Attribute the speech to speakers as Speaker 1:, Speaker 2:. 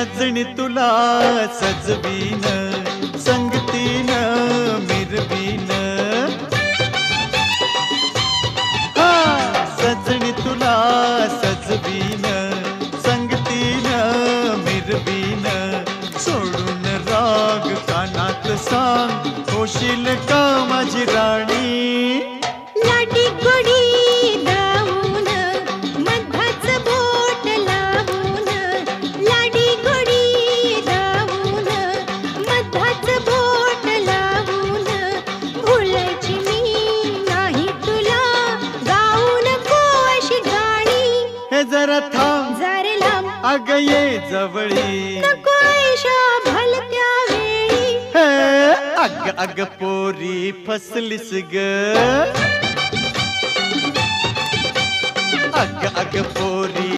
Speaker 1: सजणी तुला सजवीन, संगतीन मिरवीन. हा सजणी तुला सजवीन, संगतीन मिरवीन. सोडून राग कानात सांग, होशील का माझी राणी.
Speaker 2: लाडी गोडी दावून मधाच बोट लावून, लाडी गोडी दावून मधाच बोट लावून. भुलायची मी नाही तुला, गाऊ नको अशी गाणी.
Speaker 1: हे जरा थांब
Speaker 2: जरे लांब
Speaker 1: अग ये जवळी.
Speaker 2: नको ऐशा भलत्या वेळी.
Speaker 1: हे अग अग पोरी फसलीस ग. अग अग पोरी